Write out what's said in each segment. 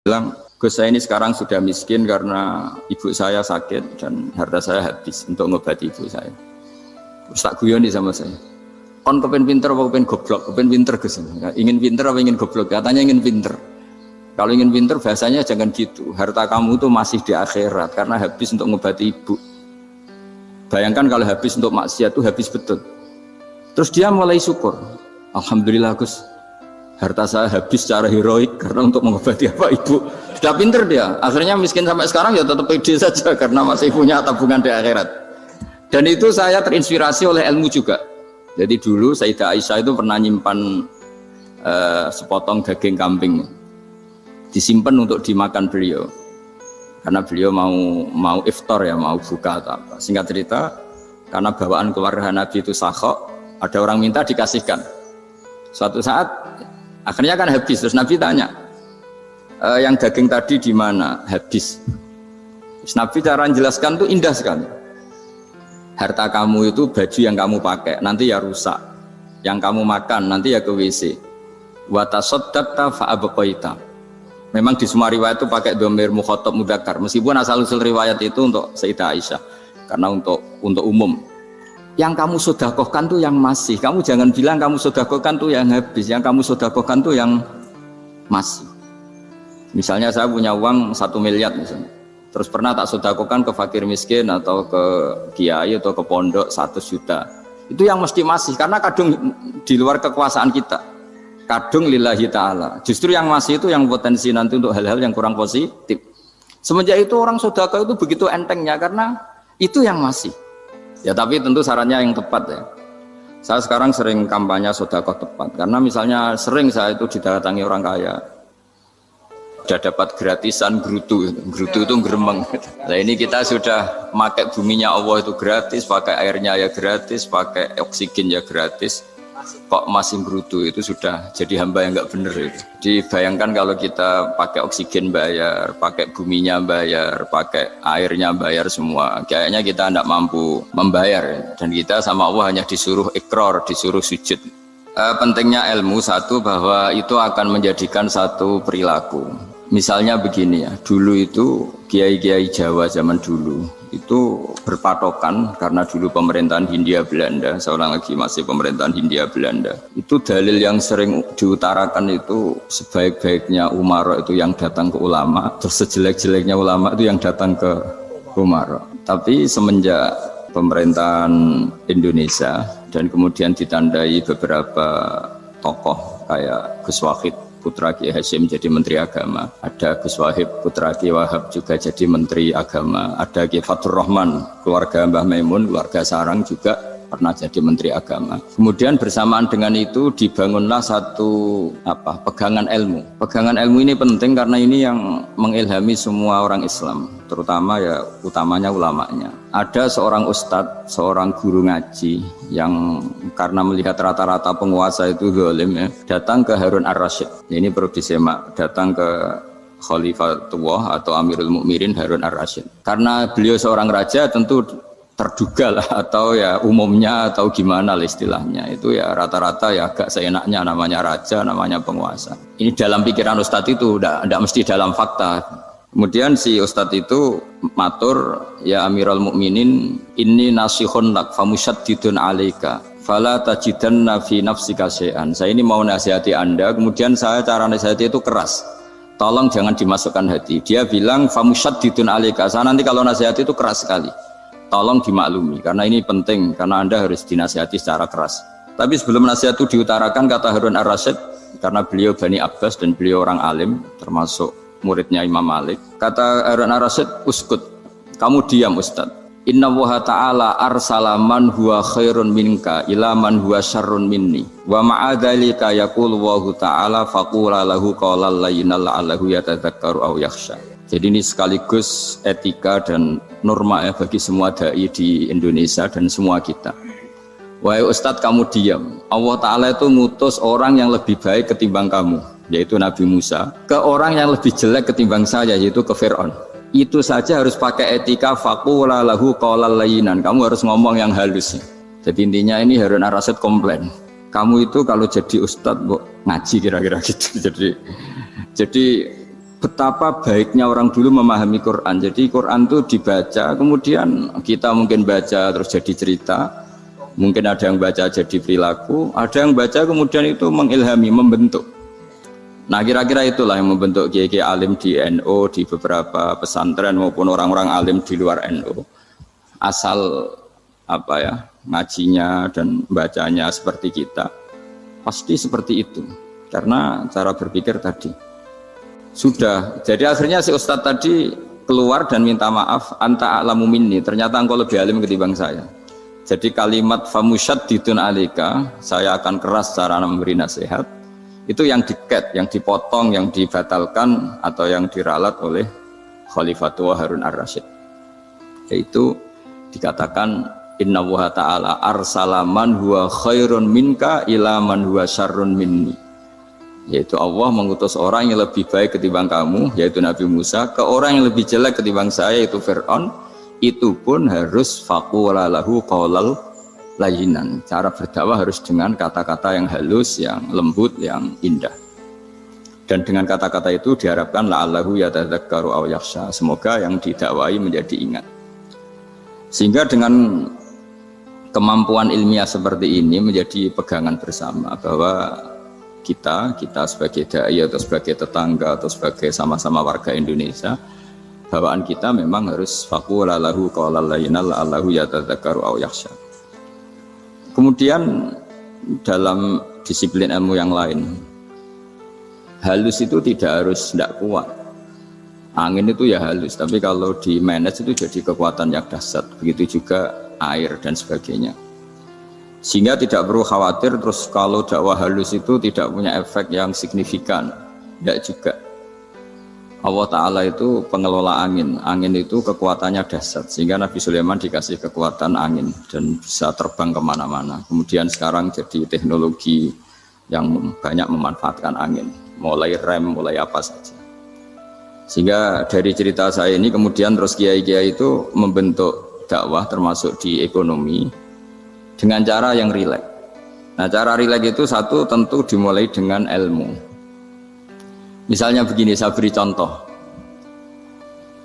bilang, Gus saya ini sekarang sudah miskin karena ibu saya sakit dan harta saya habis untuk ngobati ibu saya. Terus tak guyoni sama saya. Kon kepen pinter apa kepen goblok? Kepen pinter Gus. Ingin pinter apa ingin goblok? Katanya ingin pinter. Kalau ingin pinter bahasanya jangan gitu. Harta kamu itu masih di akhirat karena habis untuk ngobati ibu. Bayangkan kalau habis untuk maksiat itu habis betul. Terus dia mulai syukur. Alhamdulillah Gus. Harta saya habis secara heroik karena untuk mengobati apa ibu. Sudah pinter dia. Akhirnya miskin sampai sekarang ya tetap pede saja karena masih punya tabungan di akhirat. Dan itu saya terinspirasi oleh ilmu juga. Jadi dulu Sayyidah Aisyah itu pernah nyimpan sepotong daging kambing, disimpan untuk dimakan beliau. Karena beliau mau iftar ya, mau buka atau apa. Singkat cerita, karena bawaan keluarga Nabi itu sakhok, ada orang minta dikasihkan. Suatu saat akhirnya kan habis, terus Nabi tanya, yang daging tadi di mana? Habis. Terus Nabi cara menjelaskan tuh indah sekali. Harta kamu itu baju yang kamu pakai, nanti ya rusak. Yang kamu makan, nanti ya ke WC. Wa tasaddaqta fa abqaita. Memang di semua riwayat itu pakai dhamir mukhatab mudzakkar. Meskipun asal-usul riwayat itu untuk Sayyidah Aisyah, karena untuk umum. Yang kamu sedekahkan tuh yang masih. Kamu jangan bilang kamu sedekahkan tuh yang habis. Yang kamu sedekahkan tuh yang masih. Misalnya saya punya uang 1 miliar misalnya. Terus pernah tak sedekahkan ke fakir miskin atau ke kiai atau ke pondok 100 juta. Itu yang mesti masih karena kadung di luar kekuasaan kita. Kadung lillahi ta'ala. Justru yang masih itu yang potensi nanti untuk hal-hal yang kurang positif. Semenjak itu orang sedekah itu begitu entengnya karena itu yang masih. Ya tapi tentu sarannya yang tepat ya. Saya sekarang sering kampanye sedekah tepat karena misalnya sering saya itu didatangi orang kaya, sudah dapat gratisan gerutu itu geremeng. Nah ini kita sudah pakai buminya Allah itu gratis, pakai airnya ya gratis, pakai oksigen ya gratis. Kok masih gerutu itu sudah jadi hamba yang nggak bener itu. Dibayangkan kalau kita pakai oksigen bayar, pakai buminya bayar, pakai airnya bayar semua, kayaknya kita tidak mampu membayar dan kita sama Allah hanya disuruh ikrar, disuruh sujud. Pentingnya ilmu satu bahwa itu akan menjadikan satu perilaku. Misalnya begini ya, dulu itu kiai-kiai Jawa zaman dulu itu berpatokan karena dulu pemerintahan Hindia Belanda, seorang lagi masih pemerintahan Hindia Belanda. Itu dalil yang sering diutarakan itu sebaik-baiknya umara itu yang datang ke ulama, terus sejelek-jeleknya ulama itu yang datang ke umara. Tapi semenjak pemerintahan Indonesia dan kemudian ditandai beberapa tokoh kayak Gus Wahid putra Kiai Hasyim jadi Menteri Agama, ada Gus Wahib putra Kiai Wahab juga jadi Menteri Agama, ada Kiai Fatur Rahman keluarga Mbah Maimun, keluarga Sarang juga pernah jadi Menteri Agama. Kemudian bersamaan dengan itu dibangunlah satu pegangan ilmu. Pegangan ilmu ini penting karena ini yang mengilhami semua orang Islam, terutama ya utamanya ulamanya. Ada seorang ustadz, seorang guru ngaji yang karena melihat rata-rata penguasa itu zalim ya, datang ke Harun Ar-Rasyid. Ini perlu disemak, datang ke Khalifatullah atau Amirul Mukminin Harun Ar-Rasyid. Karena beliau seorang raja tentu terduga lah atau ya umumnya atau gimana lah istilahnya itu ya rata-rata ya agak seenaknya namanya raja, namanya penguasa. Ini dalam pikiran ustadz itu tidak mesti dalam fakta. Kemudian si ustadz itu matur, ya Amirul Mukminin, inni nasihun lak famusyaddidun alaika fala tajidanna fi nafsika syai'an. Saya ini mau nasihati Anda, kemudian saya cara nasihati itu keras. Tolong jangan dimasukkan hati. Dia bilang famusyaddidun alaika. Saya nanti kalau nasihati itu keras sekali. Tolong dimaklumi karena ini penting karena Anda harus dinasihati secara keras. Tapi sebelum nasihat itu diutarakan kata Harun Ar-Rasyid, karena beliau Bani Abbas dan beliau orang alim termasuk muridnya Imam Malik, kata Harun Ar-Rasyid, uskut, kamu diam Ustaz. Inna Allaha ta'ala arsala man huwa khairun minka ila man huwa syarrun minni wa ma'adzalika yaqulu Allahu ta'ala faqula lahu qawlan layyinan la'allahu yatadzakkaru aw yakhsha. Jadi ini sekaligus etika dan norma ya bagi semua dai di Indonesia dan semua kita. Wahai Ustadz kamu diam. Allah Ta'ala itu ngutus orang yang lebih baik ketimbang kamu, yaitu Nabi Musa, ke orang yang lebih jelek ketimbang saya, yaitu ke Fir'aun. Itu saja harus pakai etika faqula lahu qawlan layyinan. Kamu harus ngomong yang halus. Jadi intinya ini Harun Ar-Rasyid komplain. Kamu itu kalau jadi Ustadz ngaji kira-kira gitu. Jadi betapa baiknya orang dulu memahami Quran. Jadi Quran itu dibaca, kemudian kita mungkin baca terus jadi cerita, mungkin ada yang baca jadi perilaku, ada yang baca kemudian itu mengilhami, membentuk. Nah kira-kira itulah yang membentuk kiai-kiai alim di NU, di beberapa pesantren maupun orang-orang alim di luar NU. Asal apa ya, ngajinya dan bacanya seperti kita, pasti seperti itu. Karena cara berpikir tadi. Sudah, jadi akhirnya si Ustadz tadi keluar dan minta maaf, anta a'lamu minni, ternyata engkau lebih alim ketimbang saya. Jadi kalimat famusyaddidun alika, saya akan keras cara memberi nasihat, itu yang diket, yang dipotong, yang dibatalkan atau yang diralat oleh Khalifatul Harun ar-Rasyid. Yaitu dikatakan inna wuha ta'ala arsala man huwa khairun minka ila man huwa syarrun minni. Yaitu Allah mengutus orang yang lebih baik ketimbang kamu, yaitu Nabi Musa, ke orang yang lebih jelek ketimbang saya, yaitu Fir'aun. Itu pun harus faqula lahu qaulal layyinan. Cara berdakwah harus dengan kata-kata yang halus, yang lembut, yang indah. Dan dengan kata-kata itu diharapkan la'allahu yatadzakkaru aw yakhsha. Semoga yang didakwai menjadi ingat. Sehingga dengan kemampuan ilmiah seperti ini menjadi pegangan bersama bahwa kita sebagai dai atau sebagai tetangga atau sebagai sama-sama warga Indonesia, bawaan kita memang harus faqula lahu qaulal layyinal la'allahu yatadzakkaru aw yakhsha. Kemudian dalam disiplin ilmu yang lain, halus itu tidak kuat. Angin itu ya halus, tapi kalau di manage itu jadi kekuatan yang dahsyat. Begitu juga air dan sebagainya. Sehingga tidak perlu khawatir terus kalau dakwah halus itu tidak punya efek yang signifikan. Tidak juga. Allah Ta'ala itu pengelola angin. Angin itu kekuatannya dahsyat. Sehingga Nabi Sulaiman dikasih kekuatan angin dan bisa terbang kemana-mana. Kemudian sekarang jadi teknologi yang banyak memanfaatkan angin. Mulai rem, mulai apa saja. Sehingga dari cerita saya ini kemudian terus kiai-kiai itu membentuk dakwah termasuk di ekonomi dengan cara yang rileks. Nah cara rileks itu satu tentu dimulai dengan ilmu. Misalnya begini, saya beri contoh.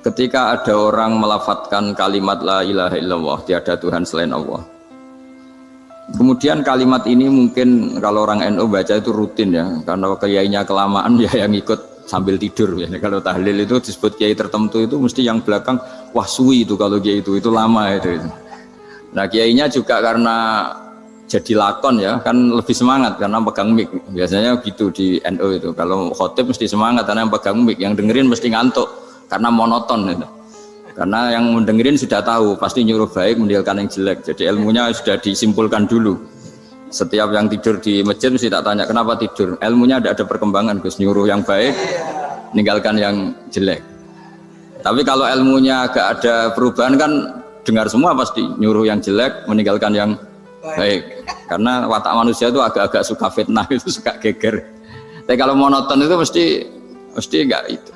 Ketika ada orang melafadzkan kalimat la ilaha illallah, tiada Tuhan selain Allah. Kemudian kalimat ini mungkin kalau orang NU baca itu rutin ya, karena kiainya kelamaan ya yang ikut sambil tidur ya. Kalau tahlil itu disebut kiai tertentu itu mesti yang belakang wah suwi itu kalau kiai itu lama itu. Nah kiainya juga karena jadi lakon ya kan lebih semangat karena pegang mic. Biasanya gitu di NU itu. Kalau khotib mesti semangat karena yang pegang mic, yang dengerin mesti ngantuk karena monoton itu. Karena yang mendengerin sudah tahu pasti nyuruh baik meninggalkan yang jelek. Jadi ilmunya sudah disimpulkan dulu. Setiap yang tidur di masjid mesti tak tanya kenapa tidur. Ilmunya tidak ada perkembangan, Gus, nyuruh yang baik meninggalkan yang jelek. Tapi kalau ilmunya agak ada perubahan kan dengar semua pasti nyuruh yang jelek meninggalkan yang baik. Karena watak manusia itu agak-agak suka fitnah, itu suka geger. Tapi kalau monoton itu mesti enggak itu.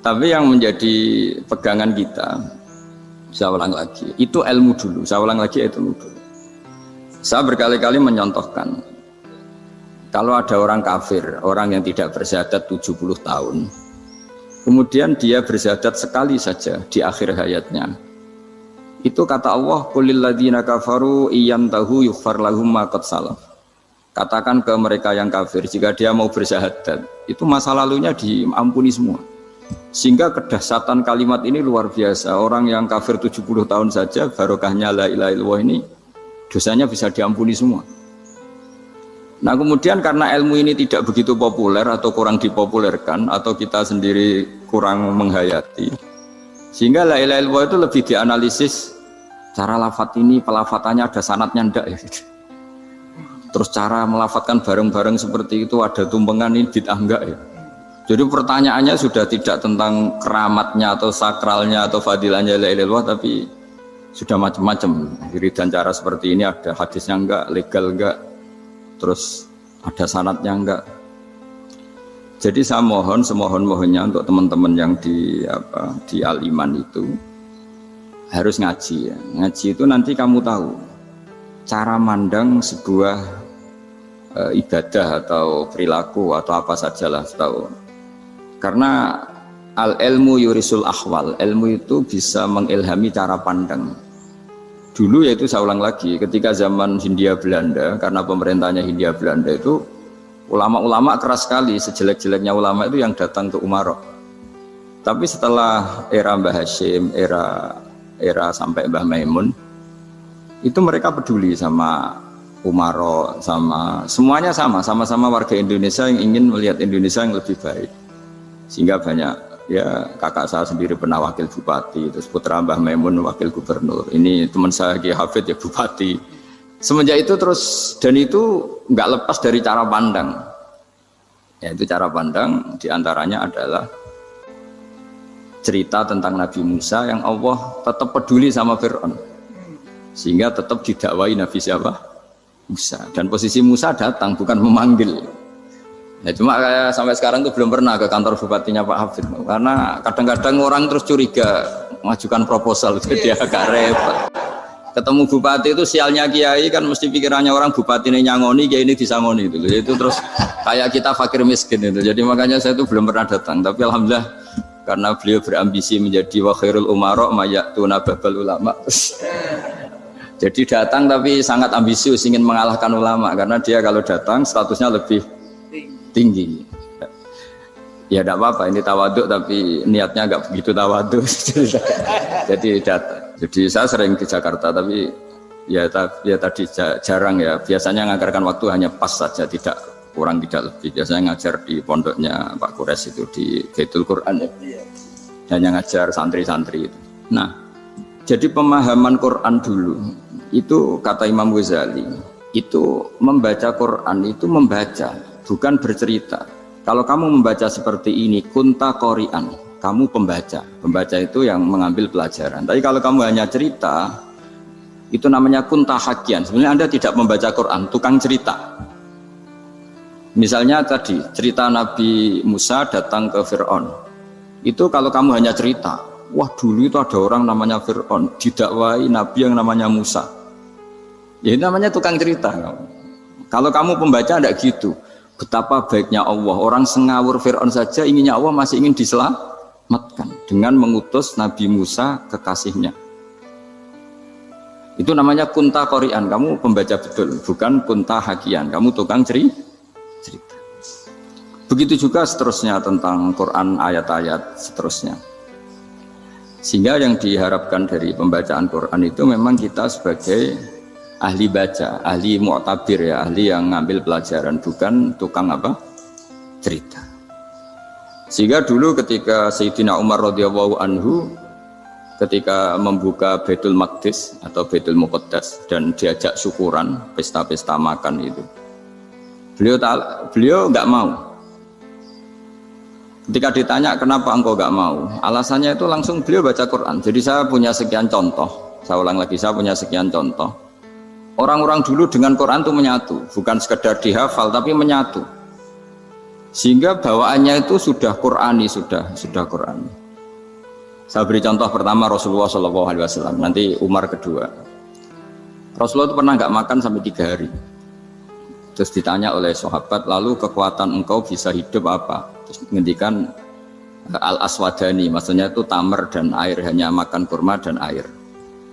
Tapi yang menjadi pegangan kita, saya ulang lagi, itu ilmu dulu. Saya ulang lagi itu ilmu dulu. Saya berkali-kali menyontohkan, kalau ada orang kafir, orang yang tidak bersyahadat 70 tahun, kemudian dia bersyahadat sekali saja di akhir hayatnya. Itu kata Allah, qulil ladzina kafaru iyantahu yughfar lahum ma qad salaf. Katakan ke mereka yang kafir, jika dia mau bersyahadat, itu masa lalunya diampuni semua. Sehingga kedahsyatan kalimat ini luar biasa. Orang yang kafir 70 tahun saja, barokahnya la ilaha illallah ini, dosanya bisa diampuni semua. Nah kemudian karena ilmu ini tidak begitu populer atau kurang dipopulerkan, atau kita sendiri kurang menghayati, sehingga la ilaha illallah itu lebih dianalisis cara lafadz ini, pelafatannya ada sanadnya enggak ya. Terus cara melafatkan bareng-bareng seperti itu ada tumpengan ini bid'ah enggak ya. Jadi pertanyaannya sudah tidak tentang keramatnya atau sakralnya atau fadilahnya la ilaha illallah, tapi sudah macam-macam. Wiridan cara seperti ini ada hadisnya enggak, legal enggak, terus ada sanadnya enggak. Jadi saya mohon semohon-mohonnya untuk teman-teman yang di Al-Iman itu harus ngaji ya. Ngaji itu nanti kamu tahu cara mandang sebuah ibadah atau perilaku atau apa sajalah tahu. Karena al ilmu yurisul ahwal, ilmu itu bisa mengilhami cara pandang. Dulu yaitu saya ulang lagi, ketika zaman Hindia Belanda, karena pemerintahnya Hindia Belanda itu ulama-ulama keras sekali, sejelek-jeleknya ulama itu yang datang ke Umaro. Tapi setelah era Mbah Hashim, era sampai Mbah Maimun, itu mereka peduli sama Umaro, sama semuanya sama-sama warga Indonesia yang ingin melihat Indonesia yang lebih baik. Sehingga banyak, ya kakak saya sendiri pernah wakil bupati, terus putra Mbah Maimun wakil gubernur, ini teman saya Ki Hafid ya bupati. Semenjak itu terus, dan itu nggak lepas dari cara pandang. Yaitu cara pandang diantaranya adalah cerita tentang Nabi Musa yang Allah tetap peduli sama Fir'aun, sehingga tetap didakwai Nabi siapa? Musa. Dan posisi Musa datang bukan memanggil. Ya cuma kayak sampai sekarang tuh belum pernah ke kantor bupatinya Pak Hafid, karena kadang-kadang orang terus curiga mengajukan proposal, jadi agak repot. Ketemu bupati itu sialnya kiai kan mesti pikirannya orang bupati ini nyangoni, kiai ini disangoni itu. Itu terus kayak kita fakir miskin itu. Jadi makanya saya itu belum pernah datang. Tapi alhamdulillah karena beliau berambisi menjadi wa khairul umara mayatuna babal ulama. Jadi datang tapi sangat ambisius ingin mengalahkan ulama, karena dia kalau datang statusnya lebih tinggi. Ya tidak apa-apa, ini tawaduk tapi niatnya agak begitu tawaduk. Jadi datang. Jadi saya sering ke Jakarta tapi ya tadi jarang ya. Biasanya ngajarkan waktu hanya pas saja, tidak kurang tidak lebih. Biasanya ngajar di pondoknya Pak Kures itu di Baitul Quran ya. Hanya ngajar santri-santri itu. Nah, jadi pemahaman Quran dulu itu kata Imam Ghazali, itu membaca Quran itu membaca, bukan bercerita. Kalau kamu membaca seperti ini, kunta qori'an, kamu pembaca. Pembaca itu yang mengambil pelajaran. Tapi kalau kamu hanya cerita, itu namanya kunta hakian. Sebenarnya Anda tidak membaca Quran, tukang cerita. Misalnya tadi, cerita Nabi Musa datang ke Fir'aun. Itu kalau kamu hanya cerita, wah dulu itu ada orang namanya Fir'aun, didakwai Nabi yang namanya Musa. Ya ini namanya tukang cerita. Kalau kamu pembaca tidak gitu. Betapa baiknya Allah, orang sengawur Fir'aun saja inginnya Allah masih ingin diselamatkan dengan mengutus Nabi Musa kekasihnya. Itu namanya kunta qori'an, kamu pembaca betul, bukan kunta hakian, kamu tukang cerita. Begitu juga seterusnya tentang Quran, ayat-ayat seterusnya. Sehingga yang diharapkan dari pembacaan Quran itu memang kita sebagai ahli baca, ahli mu'tabir ya, ahli yang ngambil pelajaran, bukan tukang apa? Cerita. Sehingga dulu ketika Sayyidina Umar radhiyallahu anhu ketika membuka Baitul Maqdis atau Baitul Muqaddas dan diajak syukuran, pesta-pesta makan itu. Beliau enggak mau. Ketika ditanya kenapa engkau enggak mau? Alasannya itu langsung beliau baca Quran. Jadi saya punya sekian contoh. Saya ulang lagi, saya punya sekian contoh. Orang-orang dulu dengan Quran itu menyatu, bukan sekedar dihafal tapi menyatu. Sehingga bawaannya itu sudah Qurani, sudah Qurani. Saya beri contoh pertama Rasulullah SAW, nanti Umar kedua. Rasulullah itu pernah nggak makan sampai 3 hari. Terus ditanya oleh sahabat, lalu kekuatan engkau bisa hidup apa? Terus menghentikan al-aswadani, maksudnya itu tamar dan air, hanya makan kurma dan air.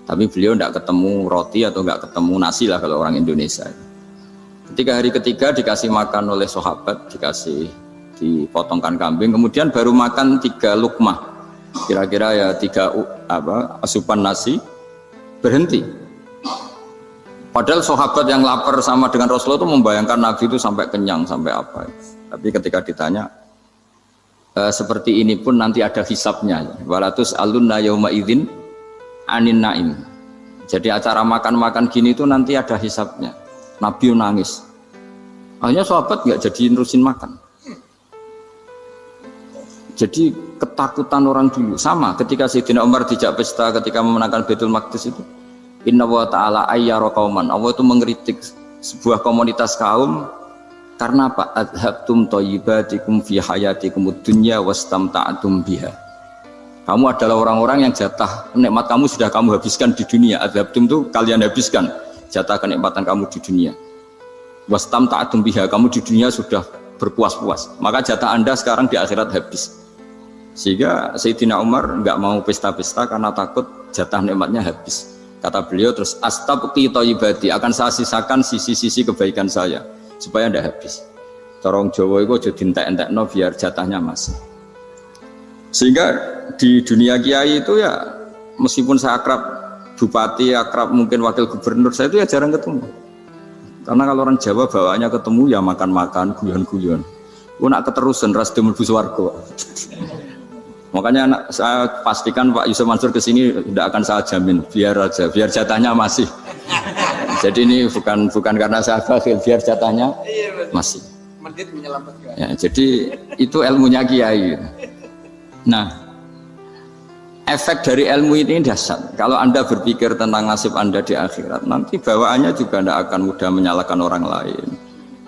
Tapi beliau tidak ketemu roti atau nggak ketemu nasi lah kalau orang Indonesia. Ketika hari ketiga dikasih makan oleh sahabat, dipotongkan kambing, kemudian baru makan 3 lukmah, kira-kira ya 3 asupan nasi, berhenti. Padahal sahabat yang lapar sama dengan Rasulullah itu membayangkan Nabi itu sampai kenyang, sampai apa. Tapi ketika ditanya, seperti ini pun nanti ada hisabnya. Walatus alunna yauma idzin anin naim. Jadi acara makan-makan gini itu nanti ada hisabnya. Nabi nangis. Akhirnya sahabat nggak jadi nerusin makan. Jadi ketakutan orang dulu sama ketika Sayyidina Umar dijak pesta ketika memenangkan Baitul Maqdis itu. Inna wa ta'ala ayyara qauman. Allah itu mengkritik sebuah komunitas kaum karena apa? Adhabtum thayyibatikum fi hayatikumud dunya wastamta'tum biha. Kamu adalah orang-orang yang jatah nikmat kamu sudah kamu habiskan di dunia. Adhabtum itu kalian habiskan jatah kenikmatan kamu di dunia. Wastamta'tum biha, kamu di dunia sudah berpuas-puas. Maka jatah Anda sekarang di akhirat habis. Sehingga Sayyidina Umar enggak mau pesta-pesta karena takut jatah nikmatnya habis. Kata beliau terus astabqi thayyibati, akan saya sisakan sisi-sisi kebaikan saya supaya tidak habis. Corong Jawa itu aja dientek-entekno biar jatahnya masih. Sehingga di dunia kiai itu ya meskipun saya akrab bupati, akrab mungkin wakil gubernur, saya itu ya jarang ketemu. Karena kalau orang Jawa bawaannya ketemu ya makan-makan, guyon-guyon. Ku nak keterusan ras mlebu swarga. Makanya saya pastikan Pak Yusuf Mansur kesini tidak akan saya jamin, biar aja, biar jatahnya masih. Jadi ini bukan karena saya bakhil, biar jatahnya masih. Ya, jadi itu ilmunya kiai. Nah, efek dari ilmu ini dahsyat. Kalau Anda berpikir tentang nasib Anda di akhirat, nanti bawaannya juga tidak akan mudah menyalahkan orang lain,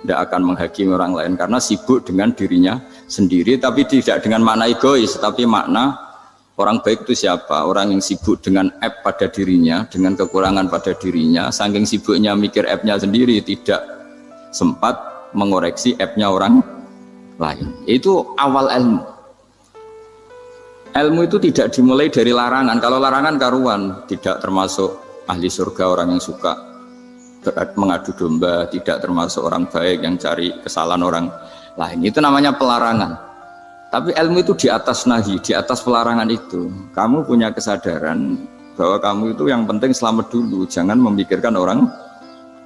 tidak akan menghakimi orang lain karena sibuk dengan dirinya sendiri, tapi tidak dengan makna egois, tapi makna orang baik itu siapa? Orang yang sibuk dengan aib pada dirinya, dengan kekurangan pada dirinya, saking sibuknya mikir aibnya sendiri, tidak sempat mengoreksi aibnya orang lain. Itu awal ilmu. Ilmu itu tidak dimulai dari larangan. Kalau larangan karuan, tidak termasuk ahli surga, orang yang suka mengadu domba, tidak termasuk orang baik yang cari kesalahan orang lain. Itu namanya pelarangan. Tapi ilmu itu di atas nahi, di atas pelarangan itu. Kamu punya kesadaran bahwa kamu itu yang penting selamat dulu, jangan memikirkan orang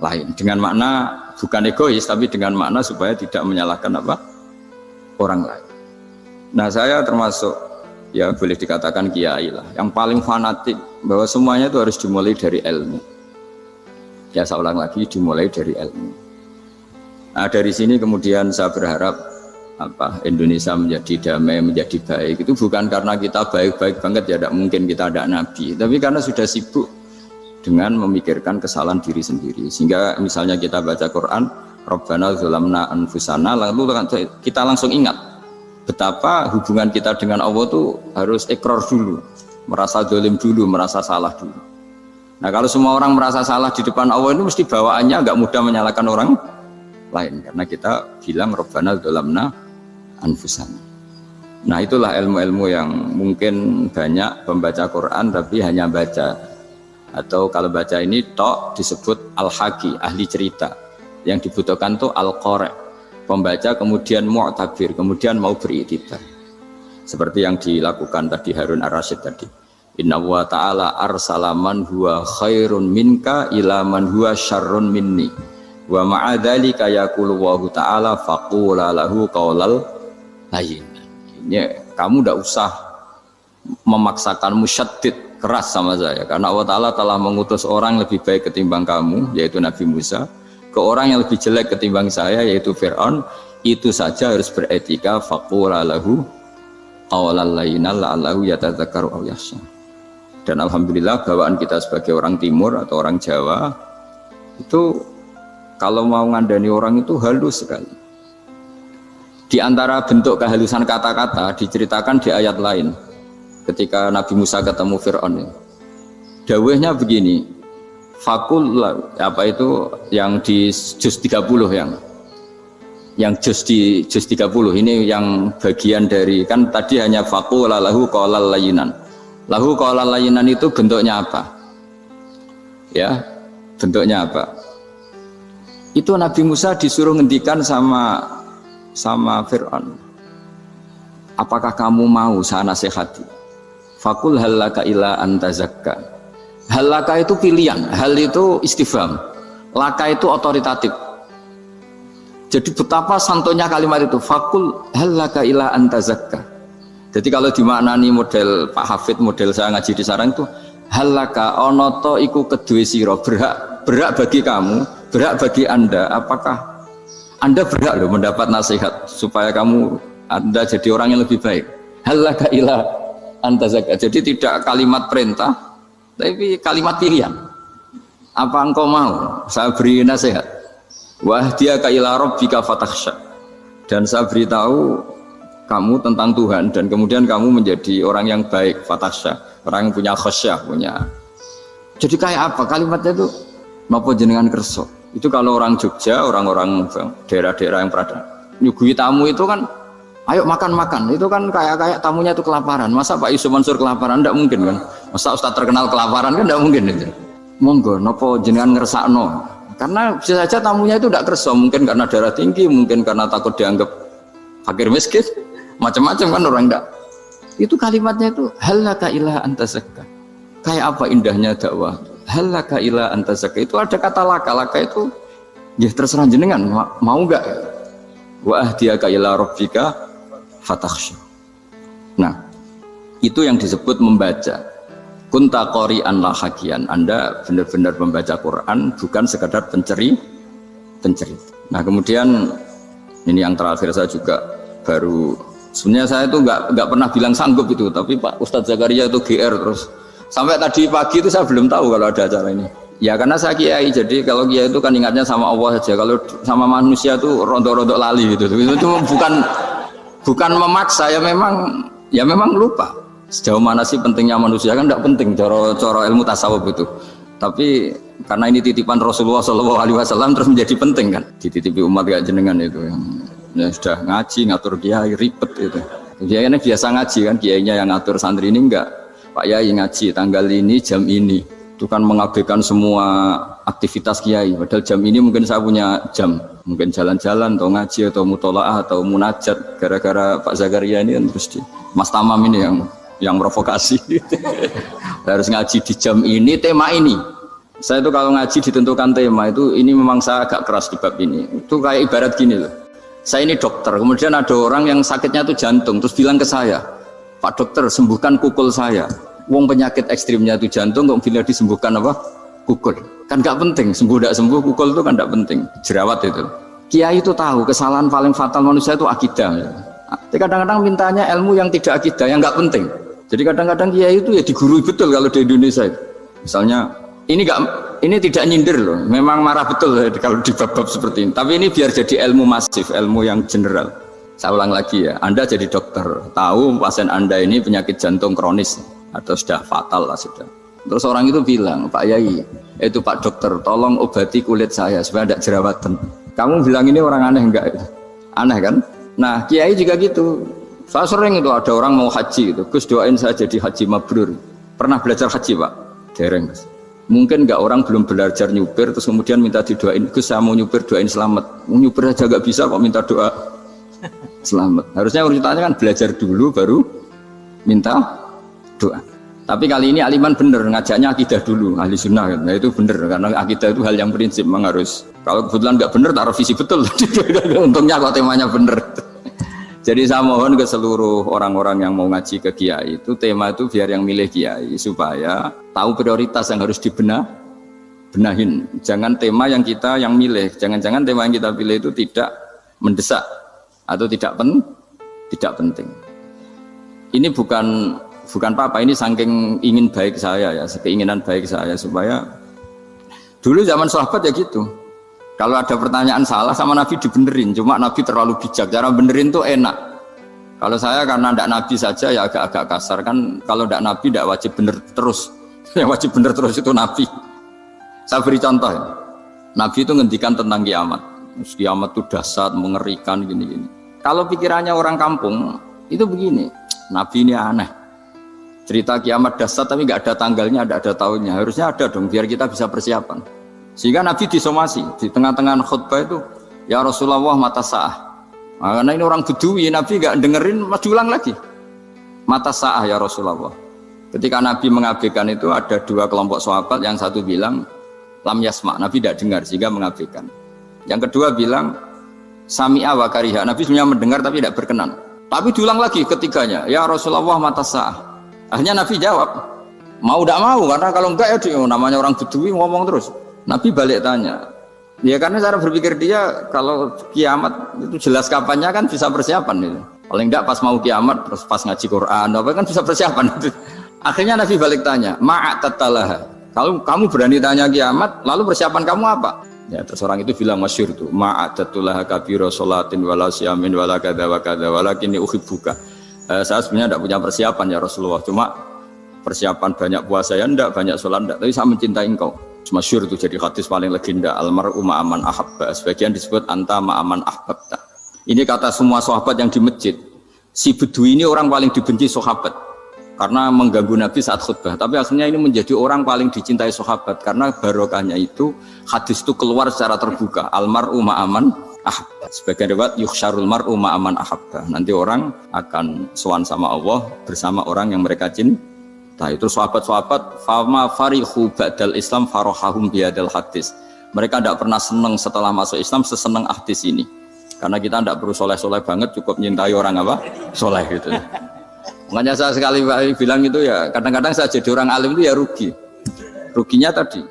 lain. Dengan makna bukan egois, tapi dengan makna supaya tidak menyalahkan apa? Orang lain. Nah, saya termasuk ya boleh dikatakan kiai lah, yang paling fanatik bahwa semuanya itu harus dimulai dari ilmu. Ya saya ulang lagi, dimulai dari ilmu. Nah, dari sini kemudian saya berharap Indonesia menjadi damai, menjadi baik. Itu bukan karena kita baik-baik banget, ya tidak mungkin kita ada nabi, tapi karena sudah sibuk dengan memikirkan kesalahan diri sendiri. Sehingga misalnya kita baca Quran, Rabbana dzalamna anfusana, lalu kita langsung ingat betapa hubungan kita dengan Allah itu harus ikrar dulu, merasa zalim dulu, merasa salah dulu. Nah, kalau semua orang merasa salah di depan Allah itu mesti bawaannya agak mudah menyalahkan orang lain, karena kita bilang Rabbana dzalamna anfusana. Nah, itulah ilmu-ilmu yang mungkin banyak pembaca Quran tapi hanya baca, atau kalau baca ini tok disebut al-haqi, ahli cerita. Yang dibutuhkan tuh al-qari, pembaca kemudian mu'tabir, kemudian mau beriktibar. Seperti yang dilakukan tadi Harun Ar-Rasyid tadi. Inna wa ta'ala arsala man huwa khairun minka ila man huwa syarrun minni. Wa ma'adzalika yaqulu wa ta'ala faqula lahu qaulal layyin. Ini kamu tidak usah memaksakan musyaddid keras sama saya, karena Allah Ta'ala telah mengutus orang lebih baik ketimbang kamu, yaitu Nabi Musa, ke orang yang lebih jelek ketimbang saya, yaitu Fir'aun. Itu saja harus beretika. Faqula lahu qaulal layyin la'allahu yatadzakkaru aw yakhsha. Dan alhamdulillah bawaan kita sebagai orang Timur atau orang Jawa itu kalau mau ngandani orang itu halus sekali. Di antara bentuk kehalusan kata-kata diceritakan di ayat lain. Ketika Nabi Musa ketemu Fir'aun, dawuhnya begini, fakul apa itu yang di juz 30 yang juz 30 ini yang bagian dari, kan tadi hanya fakul lahu qaulal layyinan. Lahu qaulal layyinan itu bentuknya apa? Ya, bentuknya apa? Itu Nabi Musa disuruh ngendikan sama Fir'aun. Apakah kamu mau saya nasihati? Fakul halaka ila antazakka. Halaka itu pilihan, hal itu istifham, laka itu otoritatif. Jadi betapa santonya kalimat itu, fakul halaka ila antazakka. Jadi kalau dimaknani model Pak Hafid, model saya ngaji di sarang itu, halaka onoto iku kedue siro, berhak bagi kamu, berhak bagi Anda, apakah Anda berhak loh mendapat nasihat supaya Anda jadi orang yang lebih baik. Halaka ila antazakka. Jadi tidak kalimat perintah, tapi kalimat pilihan. Apa engkau mau saya beri nasihat? Wahdiyaka ila rabbika fatakhsha. Dan saya beritahu kamu tentang Tuhan, dan kemudian kamu menjadi orang yang baik, fatakhsha, orang yang punya khasyah, punya. Jadi kayak apa kalimatnya itu? Napa jenengan kerso? Itu kalau orang Jogja, orang-orang daerah-daerah yang nyuguhi tamu itu kan, ayo makan-makan, itu kan kayak tamunya itu kelaparan. Masa Pak Yusuf Mansur kelaparan? Tidak mungkin kan. Masa Ustadz terkenal kelaparan kan tidak mungkin itu. Monggo, nopo jenengan ngersakno. Karena bisa saja tamunya itu tidak kerso, mungkin karena darah tinggi, mungkin karena takut dianggap fakir miskin, macam-macam kan orang tidak. Itu kalimatnya itu halaka ila anta zakka. Kayak apa indahnya dakwah. Halaka ila anta zakka. Itu ada kata laka itu ya terserah jenengan mau enggak. Wa ahdiyaka ila rabbika fatakhsha. Nah, itu yang disebut membaca. Kunta qori'an la hakian. Anda benar-benar membaca Quran, bukan sekadar pencerit. Nah, kemudian ini yang terakhir saya juga baru, sebenarnya saya itu nggak pernah bilang sanggup itu, tapi Pak Ustadz Zakaria itu GR terus. Sampai tadi pagi itu saya belum tahu kalau ada acara ini. Ya karena saya kiai, jadi kalau kiai itu kan ingatnya sama Allah saja. Kalau sama manusia itu rontok-rontok lali gitu. Itu bukan memaksa, ya memang lupa. Sejauh mana sih pentingnya manusia kan tidak penting coro ilmu tasawuf itu. Tapi karena ini titipan Rasulullah SAW terus menjadi penting kan. Dititipi umat gak jenengan itu. Ya sudah ngaji ngatur kiai ribet itu. Kiainya biasa ngaji kan, kiainya yang ngatur santri ini enggak. Pak Yai ngaji tanggal ini jam ini. Itu kan mengabaikan semua aktivitas kiai. Padahal jam ini mungkin saya punya jam. Mungkin jalan-jalan atau ngaji atau mutolaah atau munajat. Gara-gara Pak Zakaria ini kan terus Mas Tamam ini yang provokasi. Harus ngaji di jam ini, tema ini. Saya itu kalau ngaji ditentukan tema itu, ini memang saya agak keras di bab ini. Itu kayak ibarat gini loh. Saya ini dokter, kemudian ada orang yang sakitnya itu jantung, terus bilang ke saya, Pak dokter sembuhkan kukul saya. Wong penyakit ekstrimnya itu jantung, kok bila disembuhkan apa? Kukul. Kan gak penting, sembuh tidak sembuh, kukul itu kan gak penting. Jerawat itu. Kiai itu tahu kesalahan paling fatal manusia itu akidah. Tapi kadang-kadang mintanya ilmu yang tidak akidah, yang gak penting. Jadi kadang-kadang kiai itu ya digurui betul kalau di Indonesia itu. Misalnya ini tidak nyindir loh, memang marah betul kalau di bab-bab seperti ini. Tapi ini biar jadi ilmu masif, ilmu yang general. Saya ulang lagi ya, Anda jadi dokter, tahu pasien Anda ini penyakit jantung kronis atau sudah fatal lah sudah. Terus orang itu bilang, Pak Yai, itu Pak dokter, tolong obati kulit saya supaya tidak jerawatan. Kamu bilang ini orang aneh enggak? Aneh kan? Nah, kiai juga gitu. Saya sering itu ada orang mau haji gitu, Gus doain saya jadi haji mabrur. Pernah belajar haji Pak? Dereng Gus. Mungkin enggak orang belum belajar nyupir terus kemudian minta didoain, Gus saya mau nyupir doain selamat. Mau nyupir aja enggak bisa kok minta doa selamat. Harusnya urutannya kan belajar dulu baru minta doa. Tapi kali ini aliman bener ngajaknya akidah dulu, ahli sunnah kan. Nah itu bener karena akidah itu hal yang prinsip memang harus. Kalau kebetulan nggak bener taruh visi betul. Untungnya kok temanya bener. Jadi saya mohon ke seluruh orang-orang yang mau ngaji ke kiai itu tema itu biar yang milih kiai supaya tahu prioritas yang harus benahin. Jangan tema yang kita yang milih, jangan-jangan tema yang kita pilih itu tidak mendesak atau tidak penting. Ini bukan apa-apa, ini saking ingin baik saya ya, keinginan baik saya supaya dulu zaman sahabat ya gitu. Kalau ada pertanyaan salah sama Nabi dibenerin, cuma Nabi terlalu bijak, cara benerin tuh enak. Kalau saya karena tidak Nabi saja ya agak-agak kasar kan, kalau tidak Nabi tidak wajib bener terus. Yang wajib bener terus itu Nabi. Saya beri contoh ya. Nabi itu ngendikan tentang kiamat. Kiamat itu dahsyat, mengerikan gini-gini. Kalau pikirannya orang kampung itu begini, Nabi ini aneh. Cerita kiamat dahsyat tapi nggak ada tanggalnya, nggak ada tahunnya. Harusnya ada dong biar kita bisa persiapan. Sehingga Nabi disomasi di tengah-tengah khutbah itu, ya Rasulullah mata sa'ah. Nah, karena ini orang Bedui, Nabi nggak dengerin, masih ulang lagi. Mata sa'ah ya Rasulullah. Ketika Nabi mengabaikan itu ada dua kelompok sahabat, yang satu bilang lam yasma, Nabi tidak dengar sehingga mengabaikan. Yang kedua bilang sami'a wa kariha, Nabi sebenarnya mendengar tapi tidak berkenan. Tapi diulang lagi ketiganya, ya Rasulullah mata sa'ah. Akhirnya Nabi jawab, mau tidak mau, karena kalau enggak ya dia, namanya orang Bedui ngomong terus. Nabi balik tanya, ya karena cara berpikir dia kalau kiamat itu jelas kapannya kan bisa persiapan itu. Paling enggak pas mau kiamat terus pas ngaji Quran apa kan bisa persiapan itu. Akhirnya Nabi balik tanya, ma'atatalah. Kalau kamu berani tanya kiamat, lalu persiapan kamu apa? Ya terus orang itu bilang masyhur tuh, ma'atatalah kabira sholatin wala siyamin wala kadza wa kadza walakinni uhibbuka. Saya sebenarnya tidak punya persiapan ya Rasulullah, cuma persiapan banyak puasa ya enggak, banyak sholat enggak, tapi saya mencintai engkau. Masyhur itu jadi hadis paling legenda, almar'u ma'aman ahabba, sebagian disebut anta ma'aman ahbabta. Ini kata semua sahabat yang di masjid. Si Bedui ini orang paling dibenci sahabat karena mengganggu Nabi saat khutbah. Tapi akhirnya ini menjadi orang paling dicintai sahabat karena barokahnya itu hadis itu keluar secara terbuka. Almar'u ma'aman ahabba. Sebagian riwayat yukhsyarul mar'u ma'aman ahabba. Nanti orang akan sowan sama Allah bersama orang yang mereka cinta. Itu sahabat-sahabat fama farihu ba'dal Islam farohahum bihadal hadis. Mereka tidak pernah senang setelah masuk Islam sesenang hadis ini. Karena kita tidak perlu soleh-soleh banget, cukup nyintai orang apa? Soleh gitu. Makanya saya sekali bilang itu ya, kadang-kadang saya jadi orang alim itu ya rugi. Ruginya tadi.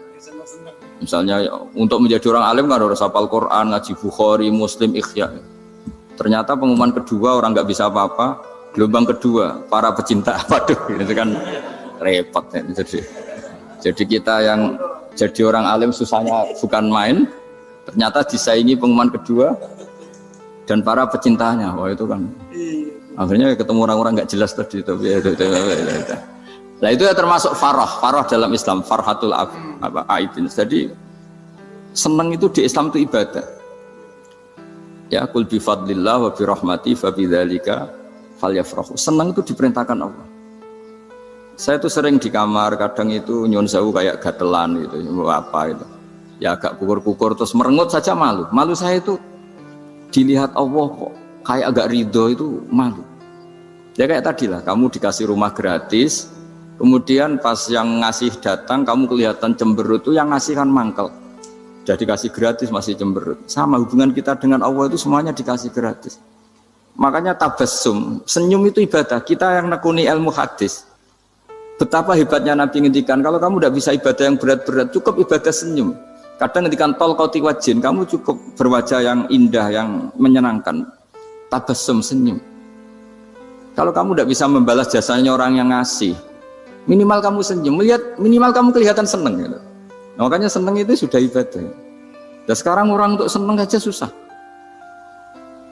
Misalnya untuk menjadi orang alim kan harus hafal Quran, ngaji Bukhari, Muslim, Ikhya. Ternyata pengumuman kedua orang nggak bisa apa-apa. Gelombang kedua para pecinta, waduh, itu kan repot ya. Jadi kita yang jadi orang alim susahnya bukan main. Ternyata disaingi pengumuman kedua. Dan para pecintanya, wah itu kan akhirnya ketemu orang-orang nggak jelas tadi itu. Nah itu ya termasuk farah dalam Islam, farhatul aibin. Jadi senang itu di Islam itu ibadah. Ya kul bi fadlillah wa bi rahmati fa bidzalika falyafrahu. Senang itu diperintahkan Allah. Saya itu sering di kamar, kadang itu nyun sewu kayak gatelan gitu, apa itu. Ya agak kukur-kukur terus merengut saja malu. Malu saya itu dilihat Allah kok kayak agak ridho itu malu. Ya kayak tadi lah, kamu dikasih rumah gratis, kemudian pas yang ngasih datang kamu kelihatan cemberut, itu yang ngasih kan mangkel. Udah dikasih gratis masih cemberut. Sama hubungan kita dengan Allah itu semuanya dikasih gratis. Makanya tabassum, senyum itu ibadah. Kita yang nekuni ilmu hadis, betapa hebatnya Nabi ngendikan, kalau kamu tidak bisa ibadah yang berat-berat, cukup ibadah senyum. Kadang ketika tol koti wajin, kamu cukup berwajah yang indah, yang menyenangkan. Tabassum, senyum. Kalau kamu tidak bisa membalas jasanya orang yang ngasih, minimal kamu senyum, minimal kamu kelihatan seneng. Gitu. Nah, makanya seneng itu sudah ibadah. Dan sekarang orang untuk seneng aja susah.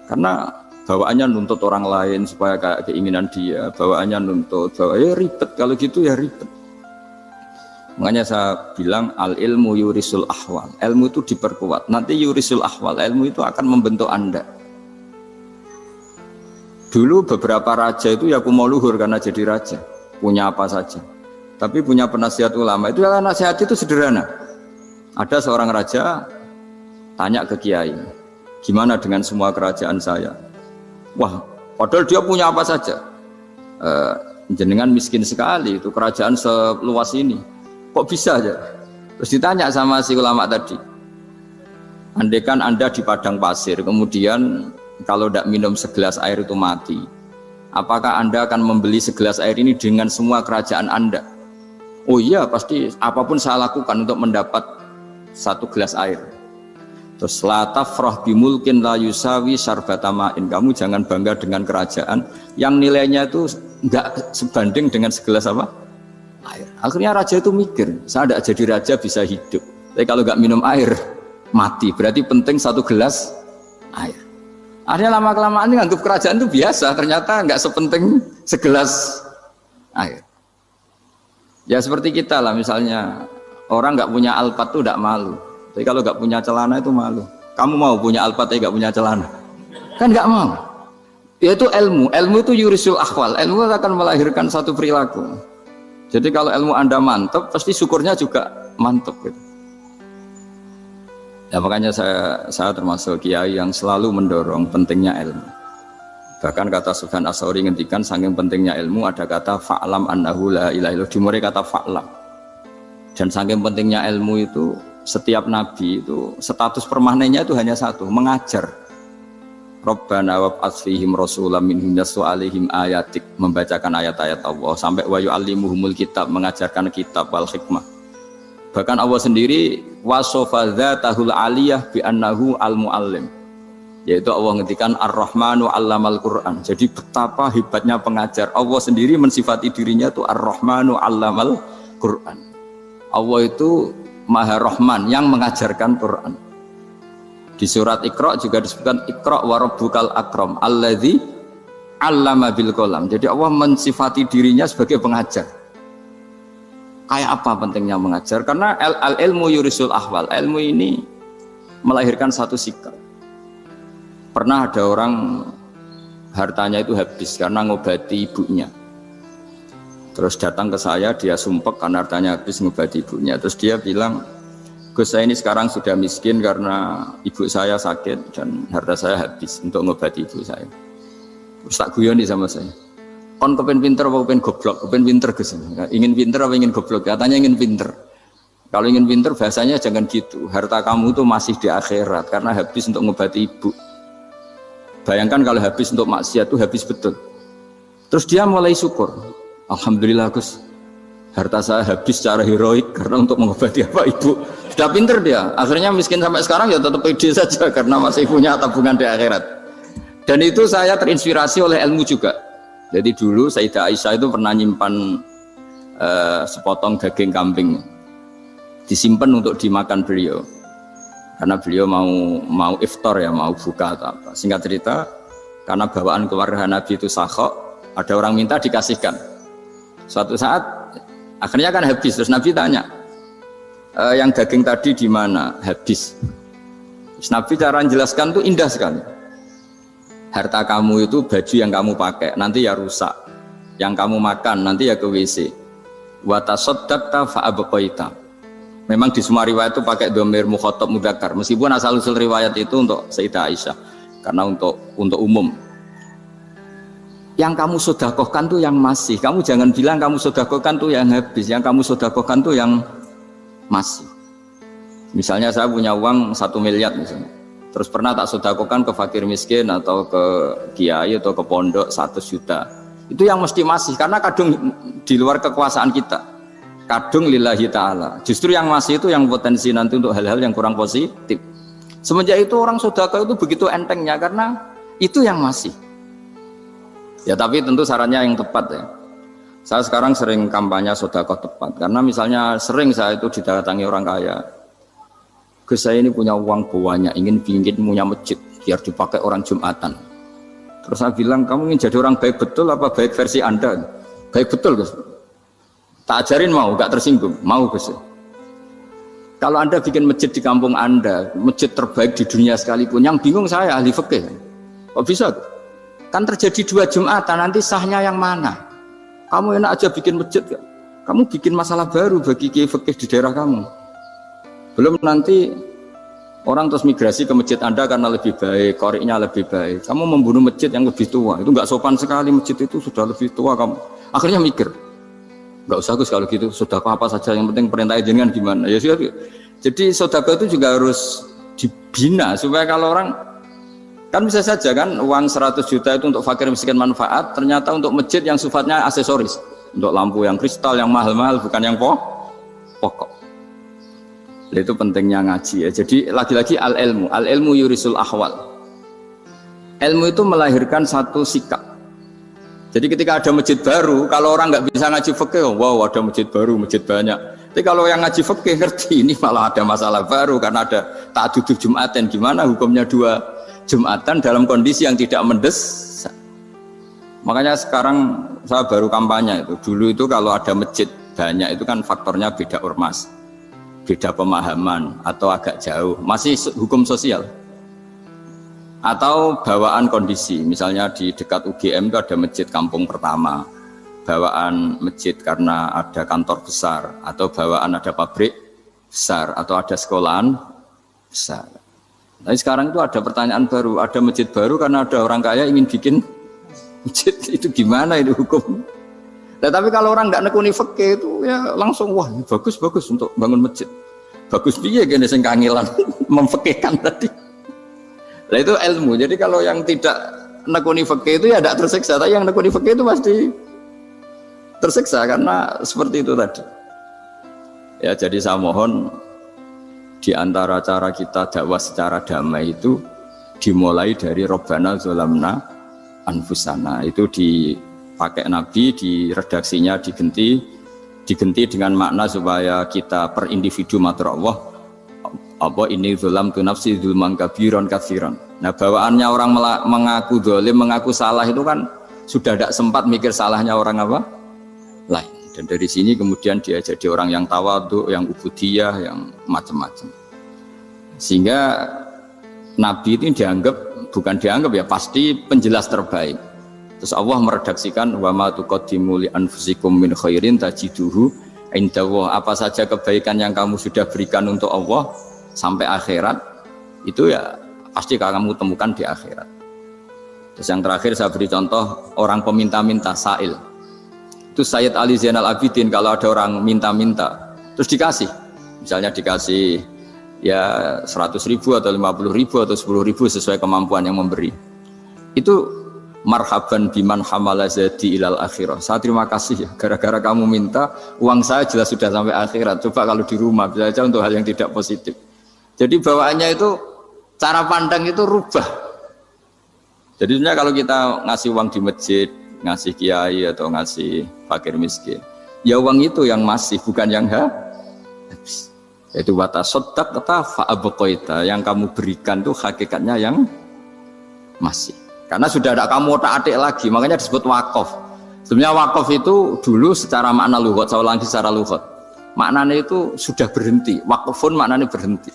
Karena bawaannya nuntut orang lain supaya kayak keinginan dia, bawaannya nuntut, ya ribet. Kalau gitu ya ribet. Makanya saya bilang al ilmu yurisul ahwal, ilmu itu diperkuat. Nanti yurisul ahwal, ilmu itu akan membentuk Anda. Dulu beberapa raja itu ya mau luhur karena jadi raja, punya apa saja. Tapi punya penasihat ulama itu ya nasihat itu sederhana. Ada seorang raja tanya ke kiai, gimana dengan semua kerajaan saya? Wah, padahal dia punya apa saja. Jenengan miskin sekali, itu kerajaan seluas ini. Kok bisa aja? Terus ditanya sama si ulama tadi, andaikan Anda di padang pasir, kemudian kalau tidak minum segelas air itu mati, apakah Anda akan membeli segelas air ini dengan semua kerajaan Anda? Oh iya, pasti apapun saya lakukan untuk mendapat satu gelas air. Terus la tafrah bimulkin la yusawi syarbatama'in. Kamu jangan bangga dengan kerajaan yang nilainya itu enggak sebanding dengan segelas apa? Air. Akhirnya raja itu mikir, saya tidak jadi raja bisa hidup, tapi kalau nggak minum air mati. Berarti penting satu gelas air. Akhirnya lama-kelamaan ini anggap kerajaan itu biasa, ternyata nggak sepenting segelas air. Ya seperti kita lah, misalnya orang nggak punya alpat tuh tidak malu, tapi kalau nggak punya celana itu malu. Kamu mau punya alpat tapi nggak punya celana? Kan nggak mau. Yaitu ilmu itu yurisul akhwal, ilmu akan melahirkan satu perilaku. Jadi kalau ilmu Anda mantap, pasti syukurnya juga mantap gitu. Ya makanya saya termasuk kiai yang selalu mendorong pentingnya ilmu. Bahkan kata Sufyan Ats-Tsauri ngendikan saking pentingnya ilmu ada kata fa'lam annahu la ilaha illallah, dimulai kata fa'lam. Dan saking pentingnya ilmu itu setiap nabi itu status permanennya itu hanya satu, mengajar. Rabbana wab'ats fihim rasulam minhum yatlu 'alaihim ayatik, membacakan ayat-ayat Allah, sampai wa yu'allimuhumul kitab, mengajarkan kitab wal hikmah. Bahkan Allah sendiri wasofa dzatahul 'aliyah bi annahu al-muallim, yaitu Allah ngendikan ar-rahmanu 'allamal Qur'an. Jadi betapa hebatnya pengajar. Allah sendiri mensifati dirinya itu ar-rahmanu 'allamal Qur'an. Allah itu Maha Rahman yang mengajarkan Quran. Di surat Iqra juga disebutkan Iqra wa rabbukal akram alladzi 'allama bil qalam. Jadi Allah mensifati dirinya sebagai pengajar. Kayak apa pentingnya mengajar? Karena al ilmu yurisul ahwal. Ilmu ini melahirkan satu sikap. Pernah ada orang hartanya itu habis karena ngobati ibunya. Terus datang ke saya, dia sumpek karena hartanya habis ngobati ibunya. Terus dia bilang, Gus, saya ini sekarang sudah miskin karena ibu saya sakit dan harta saya habis untuk ngobati ibu saya. Terus tak guyoni sama saya, kon kepen pinter apa kepen goblok? Kepen pinter Gus. Ingin pinter apa ingin goblok? Katanya ingin pinter. Kalau ingin pinter bahasanya jangan gitu. Harta kamu itu masih di akhirat karena habis untuk ngobati ibu. Bayangkan kalau habis untuk maksiat itu habis betul. Terus dia mulai syukur. Alhamdulillah Gus, harta saya habis secara heroik karena untuk mengobati apa ibu. Sudah pinter dia. Akhirnya miskin sampai sekarang ya tetap pede saja karena masih punya tabungan di akhirat. Dan itu saya terinspirasi oleh ilmu juga. Jadi dulu Sayyidah Aisyah itu pernah nyimpan sepotong daging kambing, disimpan untuk dimakan beliau. Karena beliau mau iftar ya, mau buka atau apa. Singkat cerita, karena bawaan keluarga Nabi itu sakhok, ada orang minta dikasihkan. Suatu saat akhirnya kan habis, terus Nabi tanya, yang daging tadi di mana? Habis. Terus Nabi cara menjelaskan tuh indah sekali. Harta kamu itu baju yang kamu pakai, nanti ya rusak. Yang kamu makan, nanti ya ke WC. Wa tasaddaqta fa abqaita. Memang di semua riwayat itu pakai dhamir mukhatab mudzakkar. Meskipun asal-usul riwayat itu untuk Sayyidah Aisyah, karena untuk umum. Yang kamu sedekahkan tuh yang masih. Kamu jangan bilang kamu sedekahkan tuh yang habis. Yang kamu sedekahkan tuh yang masih. Misalnya saya punya uang 1 miliar misalnya. Terus pernah tak sedekahkan ke fakir miskin atau ke kiai atau ke pondok 100 juta. Itu yang mesti masih karena kadung di luar kekuasaan kita. Kadung lillahi ta'ala. Justru yang masih itu yang potensi nanti untuk hal-hal yang kurang positif. Semenjak itu orang sedekah itu begitu entengnya karena itu yang masih. Ya tapi tentu sarannya yang tepat ya. Saya sekarang sering kampanye sedekah tepat karena misalnya sering saya itu didatangi orang kaya. Gus, saya ini punya uang banyak, ingin punya masjid biar dipakai orang Jumatan. Terus saya bilang, kamu ingin jadi orang baik betul apa baik versi Anda? Baik betul Gus. Tak ajarin mau, gak tersinggung, mau Gus. Kalau Anda bikin masjid di kampung Anda, masjid terbaik di dunia sekalipun, yang bingung saya ahli fikih. Kok bisa? Kan terjadi 2 Jumatan, nanti sahnya yang mana? Kamu enak aja bikin masjid, gak? Kamu bikin masalah baru bagi kiai fikih di daerah kamu. Belum nanti orang terus migrasi ke masjid Anda karena lebih baik, koriknya lebih baik. Kamu membunuh masjid yang lebih tua, itu nggak sopan sekali, masjid itu sudah lebih tua kamu. Akhirnya mikir, nggak usah Gus kalau gitu, sedekah apa saja, yang penting perintah jenengan gimana. Ya sudah. Jadi sedekah itu juga harus dibina supaya kalau orang kan bisa saja kan uang 100 juta itu untuk fakir miskin manfaat, ternyata untuk masjid yang sifatnya aksesoris, untuk lampu yang kristal yang mahal-mahal bukan yang pokok. Itu pentingnya ngaji ya. Jadi lagi-lagi al-ilmu yurisul ahwal. Ilmu itu melahirkan satu sikap. Jadi ketika ada masjid baru, kalau orang nggak bisa ngaji fikih, wow ada masjid baru, masjid banyak. Tapi kalau yang ngaji fikih ngerti ini malah ada masalah baru karena ada ta'addud Jumatan. Gimana hukumnya 2 Jumatan dalam kondisi yang tidak mendesak. Makanya sekarang saya baru kampanye itu. Dulu itu kalau ada masjid banyak itu kan faktornya beda ormas, beda pemahaman atau agak jauh, masih hukum sosial atau bawaan kondisi. Misalnya di dekat UGM itu ada masjid kampung pertama, bawaan masjid karena ada kantor besar, atau bawaan ada pabrik besar, atau ada sekolahan besar. Tapi sekarang itu ada pertanyaan baru, ada masjid baru karena ada orang kaya ingin bikin masjid. Itu gimana itu hukum? Nah, tapi kalau orang nggak nekuni fikih itu ya langsung wah bagus untuk bangun masjid. Bagus piye gene sing kangelan memfikihkan tadi. Nah itu ilmu. Jadi kalau yang tidak nekuni fikih itu ya tidak tersiksa, tapi yang nekuni fikih itu pasti tersiksa karena seperti itu tadi. Ya jadi saya mohon di antara cara kita dakwah secara damai itu dimulai dari Rabbana zalamna anfusana. Itu dipakai Nabi, di redaksinya diganti dengan makna supaya kita per individu matur Allah apa ini zalamtu nafsi dzulman kabiran katsiran. Nah bawaannya orang mengaku zalim, mengaku salah itu kan sudah tidak sempat mikir salahnya orang apa lain. Dan dari sini kemudian dia jadi orang yang tawadhu, yang ubudiyah, yang macam-macam. Sehingga Nabi itu dianggap bukan dianggap ya, pasti penjelas terbaik. Terus Allah meredaksikan wa ma tuqaddimu li anfusikum min khairin tajiduhu indallah. Apa saja kebaikan yang kamu sudah berikan untuk Allah sampai akhirat itu ya pasti kamu temukan di akhirat. Terus yang terakhir saya beri contoh orang peminta-minta, sa'il. Itu Sayyid Ali Zainal Abidin kalau ada orang minta-minta terus dikasih, misalnya dikasih ya 100.000 atau 50.000 atau 10.000 sesuai kemampuan yang memberi, itu marhaban biman hamala zadi ilal akhirah. Saya terima kasih ya, gara-gara kamu minta uang saya jelas sudah sampai akhirat. Coba kalau di rumah bisa saja untuk hal yang tidak positif. Jadi bawaannya itu cara pandang itu rubah. Jadi sebenarnya kalau kita ngasih uang di masjid, ngasih kiai atau ngasih fakir miskin, ya uang itu yang masih, bukan yang habis. Itu watasodak kata fa'abqaita, yang kamu berikan itu hakikatnya yang masih. Karena sudah ada kamu otak-atik lagi, makanya disebut wakaf. Sebenarnya wakaf itu dulu secara makna lughat, saya ulangi secara lughat, maknanya itu sudah berhenti. Wakafun maknanya berhenti.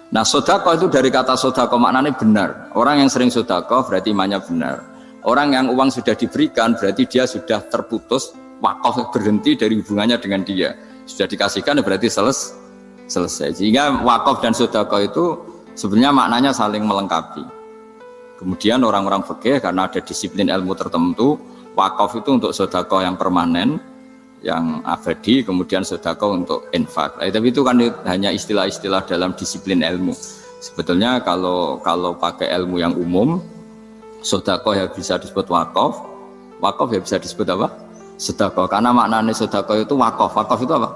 Nah sodako itu dari kata sodako maknanya benar. Orang yang sering sodako berarti imannya benar. Orang yang uang sudah diberikan berarti dia sudah terputus, wakaf berhenti dari hubungannya dengan dia. Sudah dikasihkan berarti selesai. Sehingga wakaf dan sodako itu sebenarnya maknanya saling melengkapi. Kemudian orang-orang fikih karena ada disiplin ilmu tertentu, wakaf itu untuk sodako yang permanen, yang abadi, kemudian sodako untuk infak. Tapi itu kan hanya istilah-istilah dalam disiplin ilmu. Sebetulnya kalau pakai ilmu yang umum, sodako ya bisa disebut wakaf, wakaf ya bisa disebut apa? Sodako. Karena maknanya sodako itu wakaf. Wakaf itu apa?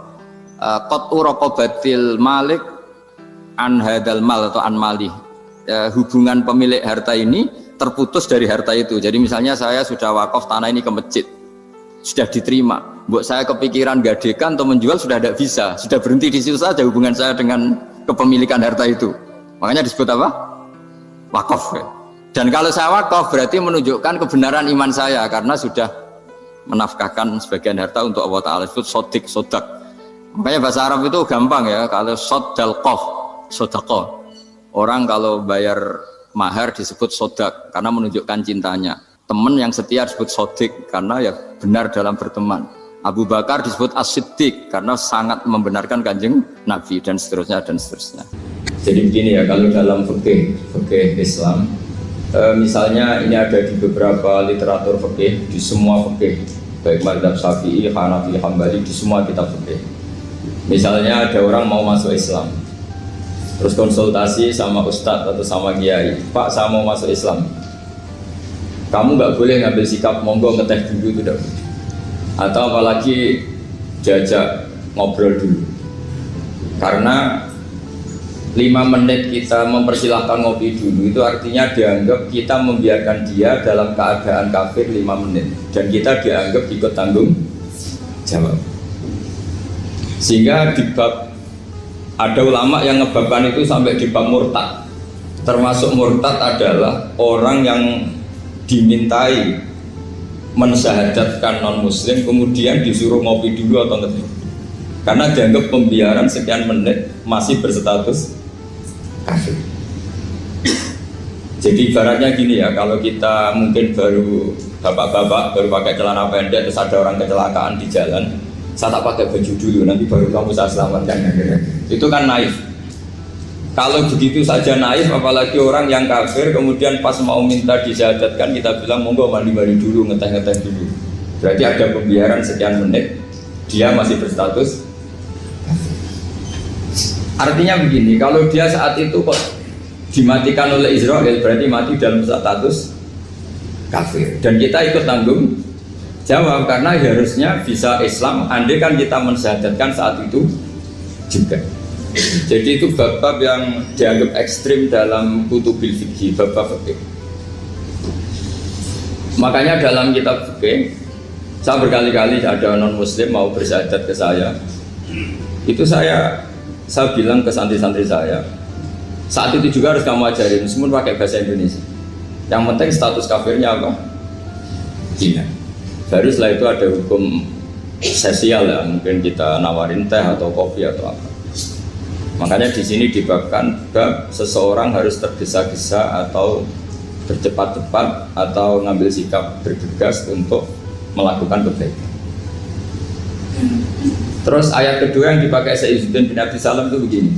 Qat'u raqabatil malik an hadal mal atau an mali. Hubungan pemilik harta ini terputus dari harta itu. Jadi misalnya saya sudah wakaf tanah ini ke masjid, sudah diterima. Buat saya kepikiran gadekan atau menjual sudah tidak bisa, sudah berhenti di situ saja hubungan saya dengan kepemilikan harta itu. Makanya disebut apa? Wakaf. Dan kalau saya wakaf berarti menunjukkan kebenaran iman saya karena sudah menafkahkan sebagian harta untuk Allah Ta'ala. Disebut sodik, sodak. Makanya bahasa Arab itu gampang ya, kalau sodalqoh, sodaqoh. Orang kalau bayar mahar disebut sodak karena menunjukkan cintanya. Teman yang setia disebut sodik karena ya benar dalam berteman. Abu Bakar disebut as-siddiq karena sangat membenarkan kanjeng Nabi dan seterusnya dan seterusnya. Jadi begini ya, kalau dalam fikih Islam, misalnya ini ada di beberapa literatur fikih, di semua fikih, baik mazhab Syafi'i, Hanafi, Hambali, di semua kitab fikih. Misalnya ada orang mau masuk Islam, terus konsultasi sama ustadz atau sama kiai, Pak saya mau masuk Islam, kamu nggak boleh ngambil sikap monggo ngeteh dulu, tidak boleh. Atau apalagi diajak ngobrol dulu, karena 5 menit kita mempersilahkan ngopi dulu itu artinya dianggap kita membiarkan dia dalam keadaan kafir 5 menit dan kita dianggap ikut tanggung jawab. Sehingga di bab, ada ulama yang ngebabkan itu sampai di bab murtad. Termasuk murtad adalah orang yang dimintai mensyahadatkan non muslim kemudian disuruh ngopi dulu atau ngeteh, karena dianggap pembiaran sekian menit masih berstatus kafir. Jadi ibaratnya gini ya, kalau kita mungkin baru bapak-bapak baru pakai celana pendek terus ada orang kecelakaan di jalan, saya tak pakai baju dulu nanti baru kamu saya selamatkan, itu kan naif. Kalau begitu saja naif, apalagi orang yang kafir kemudian pas mau minta disyahadatkan kita bilang monggo mandi-mandi dulu, ngeteh-ngeteh dulu. Berarti ada pembiaran sekian menit, dia masih berstatus kafir. Artinya begini, kalau dia saat itu kok dimatikan oleh Israel berarti mati dalam status kafir. Dan kita ikut tanggung jawab karena harusnya bisa Islam andai kan kita mensyahadatkan saat itu juga. Jadi itu bab-bab yang dianggap ekstrim dalam kutubil fikih, bab-bab fikih. Makanya dalam kitab fikih, saya berkali-kali ada non muslim mau bersyahadat ke saya, itu saya bilang ke santri-santri saya, saat itu juga harus kamu ajarin semua pakai bahasa Indonesia. Yang penting status kafirnya apa? Tidak. Baru setelah itu ada hukum sosial ya, mungkin kita nawarin teh atau kopi atau apa. Makanya di sini dibabkan bab seseorang harus tergesa-gesa atau bercepat-cepat atau ngambil sikap bergegas untuk melakukan kebaikan. Terus ayat kedua yang dipakai Izzuddin bin Abdus Salam itu begini.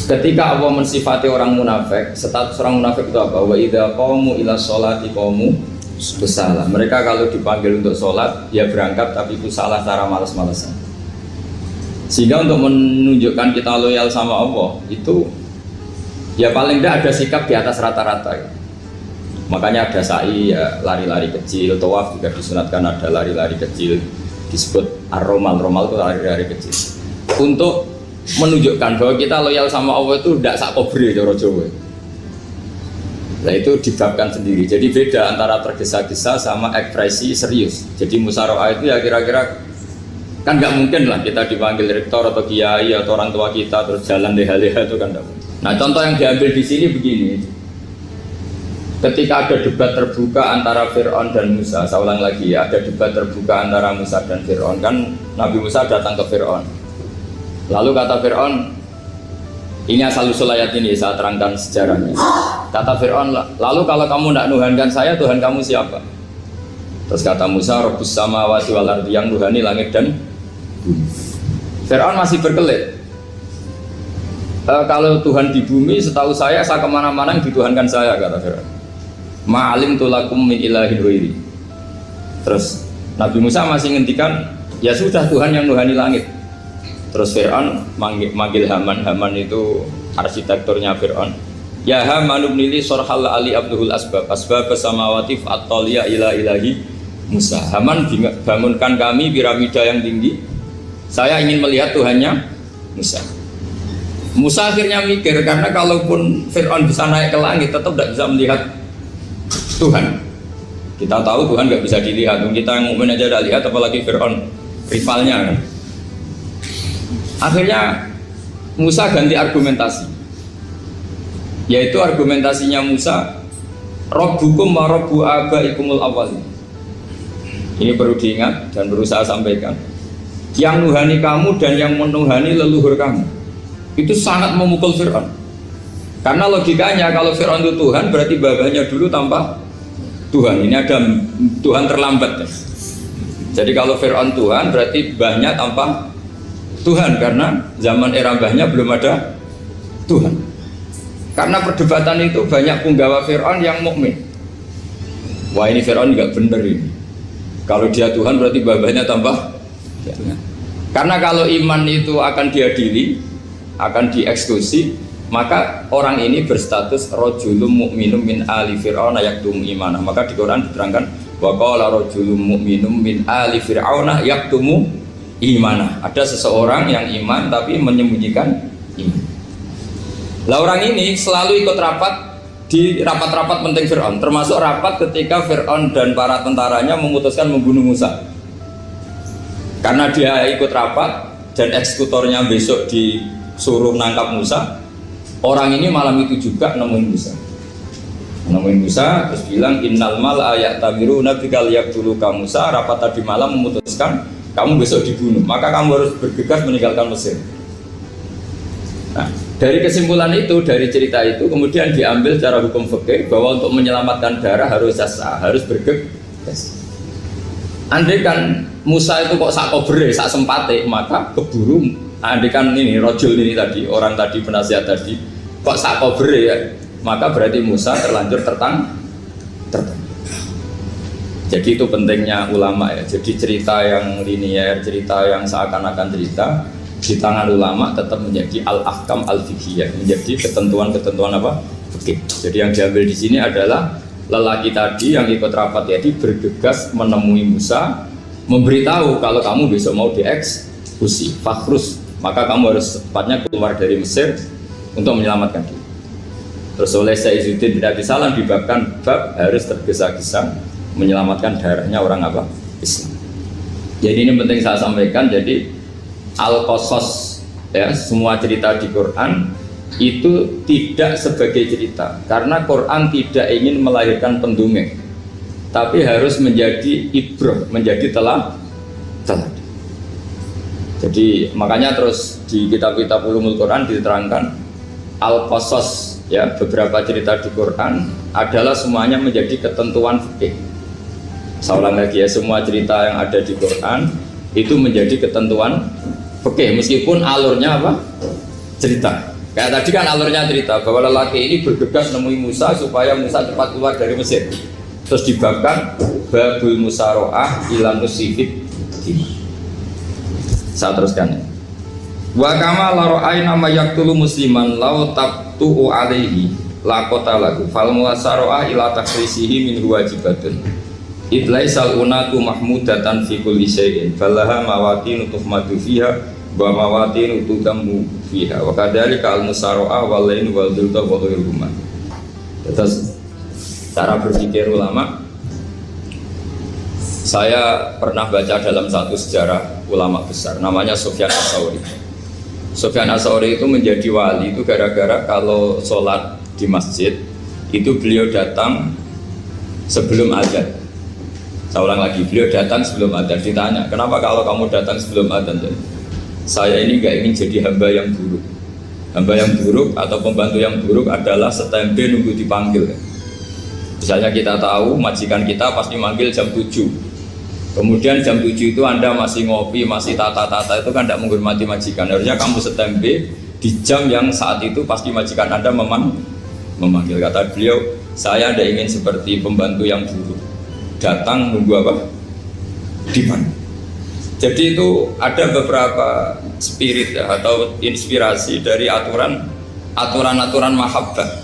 Ketika Allah mensifati orang munafik, status orang munafik itu apa? Wa idza qamu ila sholati qamu kusala. Mereka kalau dipanggil untuk sholat, ya berangkat tapi kusala cara malas-malasan. Sehingga untuk menunjukkan kita loyal sama Allah itu ya paling tidak ada sikap di atas rata-rata ya. Makanya ada sa'i ya, lari-lari kecil, tawaf juga disunatkan ada lari-lari kecil, disebut ar-romal, romal itu lari-lari kecil untuk menunjukkan bahwa kita loyal sama Allah itu tidak sak kobre cara Jawa. Nah itu dibabkan sendiri. Jadi beda antara tergesa-gesa sama ekspresi serius. Jadi musyawarah itu ya kira-kira kan nggak mungkin lah kita dipanggil rektor atau kiai atau orang tua kita terus jalan leha-leha itu kan nggak mungkin. Nah contoh yang diambil di sini begini. Ketika ada debat terbuka antara Fir'aun dan Musa, saya ulang lagi ya, ada debat terbuka antara Musa dan Fir'aun. Kan Nabi Musa datang ke Fir'aun. Lalu kata Fir'aun, ini asal-usul ayat ini saya terangkan sejarahnya. Kata Fir'aun, lalu kalau kamu tidak nuhankan saya, Tuhan kamu siapa? Terus kata Musa, Rabbus samawati wal ardi, yang nuhani langit dan bumi. Fir'aun masih berkelit. Kalau Tuhan di bumi, setahu saya kemana-mana yang dituhankan saya, kata Fir'aun. Ma'alim tulakum min ilahin ghairi. Terus Nabi Musa masih ngendikan, ya sudah Tuhan yang nuhani langit. Terus Fir'aun manggil Haman. Haman itu arsitekturnya Fir'aun. Ya Haman ibnili sorhal ali abduhul asbab samawati fa'atoliya ila ilahi Musa. Haman bangunkan kami piramida yang tinggi. Saya ingin melihat Tuhannya Musa. Musa akhirnya mikir, karena kalaupun Fir'aun bisa naik ke langit tetap tidak bisa melihat Tuhan. Kita tahu Tuhan nggak bisa dilihat. Kita yang mukmin aja tidak lihat, apalagi Fir'aun rivalnya kan. Akhirnya Musa ganti argumentasi, yaitu argumentasinya Musa, Rabbukum wa Rabbu abaikumul awwalin. Ini perlu diingat dan perlu saya sampaikan. Yang nuhani kamu dan yang menuhani leluhur kamu, itu sangat memukul Fir'aun. Karena logikanya kalau Fir'aun itu Tuhan, berarti babanya dulu tanpa Tuhan. Ini ada Tuhan terlambat. Jadi kalau Fir'aun Tuhan, berarti mbahnya tanpa Tuhan, karena zaman era mbahnya belum ada Tuhan. Karena perdebatan itu banyak punggawa Fir'aun yang mukmin. Wah ini Fir'aun nggak bener ini. Kalau dia Tuhan berarti mbahnya tanpa Tuhan. Karena kalau iman itu akan diadili, akan dieksekusi, maka orang ini berstatus rojulum mukminum min ali Fir'aun yaktum imanah. Maka di Quran diterangkan wa qala rojulum mukminum min ali Fir'aun yaktumu imanah. Ada seseorang yang iman tapi menyembunyikan iman. Lah orang ini selalu ikut rapat di rapat-rapat penting Fir'aun, termasuk rapat ketika Fir'aun dan para tentaranya memutuskan membunuh Musa. Karena dia ikut rapat dan eksekutornya besok disuruh nangkap Musa, orang ini malam itu juga nemuin Musa terus bilang innal mal ayat tabiru nabikal yaqtulu ka Musa. Rapat tadi malam memutuskan kamu besok dibunuh, maka kamu harus bergegas meninggalkan Mesir. Nah, dari kesimpulan itu, dari cerita itu kemudian diambil secara hukum fikih bahwa untuk menyelamatkan darah harus jasa, harus bergegas. Andai kan Musa itu kok sak kobre, sak sempate, maka keburu. Andai kan ini rojul ini tadi, orang tadi penasihat tadi, kok sak kobre ya, maka berarti Musa terlanjur tertang. Jadi itu pentingnya ulama ya. Jadi cerita yang linier, cerita yang seakan-akan cerita di tangan ulama tetap menjadi al-ahkam al-fiqhiyah, menjadi ketentuan-ketentuan apa? Fikih. Jadi yang diambil di sini adalah lelaki tadi yang ikut rapat jadi bergegas menemui Musa, memberitahu kalau kamu besok mau dieksekusi, fakhrus, maka kamu harus secepatnya keluar dari Mesir untuk menyelamatkan diri. Terus oleh Izzuddin bin Abdus Salam dibabkan bab harus tergesa-gesa menyelamatkan darahnya orang apa? Islam. Jadi ini penting saya sampaikan. Jadi al-qasas ya, semua cerita di Quran itu tidak sebagai cerita, karena Quran tidak ingin melahirkan pendongeng, tapi harus menjadi ibrah, menjadi teladan. Jadi makanya terus di kitab-kitab ulumul Quran diterangkan al-qasas, ya, beberapa cerita di Quran adalah semuanya menjadi ketentuan fikih. Saya ulang lagi ya, semua cerita yang ada di Quran itu menjadi ketentuan fikih meskipun alurnya apa? Cerita. Kayak tadi kan alurnya cerita bahwa lelaki ini bergegas nemui Musa supaya Musa cepat keluar dari Mesir. Terus dibabkan babul musaroah ilan musifid. Saya teruskan ya. Wa kama la ra'ayna ma yaqtulu musliman law tabtu'u alaihi la qatalahu fal musaroah ila takrisihi min wajibatun. Idlaisal unatu mahmudatan fi kulli syai'in falaha mawatin tuhmadu fiha wa mawatin tudamu fiha wa kadzalika al musaroah wal lain wal dhulta wa ghairuhuma. Terus cara berpikir ulama, saya pernah baca dalam satu sejarah ulama besar namanya Sufyan Ats-Tsauri. Sufyan Ats-Tsauri itu menjadi wali itu gara-gara kalau sholat di masjid itu beliau datang sebelum adzan. Saya ulang lagi, beliau datang sebelum adzan. Ditanya, kenapa kalau kamu datang sebelum adzan? Saya ini gak ingin jadi hamba yang buruk. Hamba yang buruk atau pembantu yang buruk adalah setempe nunggu dipanggil. Misalnya kita tahu majikan kita pasti manggil jam 7. Kemudian jam 7 itu Anda masih ngopi, masih tata-tata, itu kan tidak menghormati majikan. Harusnya kamu setempe di jam yang saat itu pasti majikan Anda memanggil. Kata beliau, saya tidak ingin seperti pembantu yang buruk. Datang nunggu apa? Dipanggil. Jadi itu ada beberapa spirit ya, atau inspirasi dari aturan-aturan mahabbah.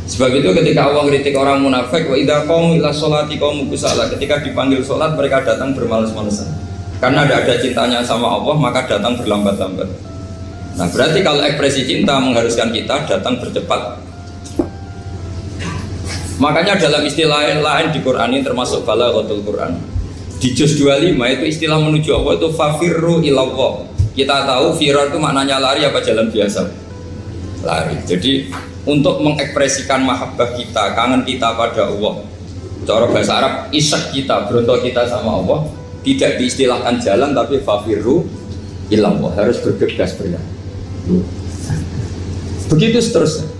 Sebab itu ketika Allah kritik orang munafik, wa idza qamu ila sholati qamu kusala, ketika dipanggil sholat mereka datang bermalas-malasan. Karena ada cintanya sama Allah maka datang berlambat-lambat. Nah, berarti kalau ekspresi cinta mengharuskan kita datang bercepat. Makanya dalam istilah lain di Quran ini termasuk balaghatul Quran. Di juz 25 itu istilah menuju Allah itu fafirru ilallah. Kita tahu firar itu maknanya lari apa jalan biasa? Lari. Jadi untuk mengekspresikan mahabbah kita, kangen kita pada Allah, cara bahasa Arab, isak kita, berontok kita sama Allah, tidak diistilahkan jalan tapi fafirru ilallah, harus bergegas berjalan. Begitu seterusnya.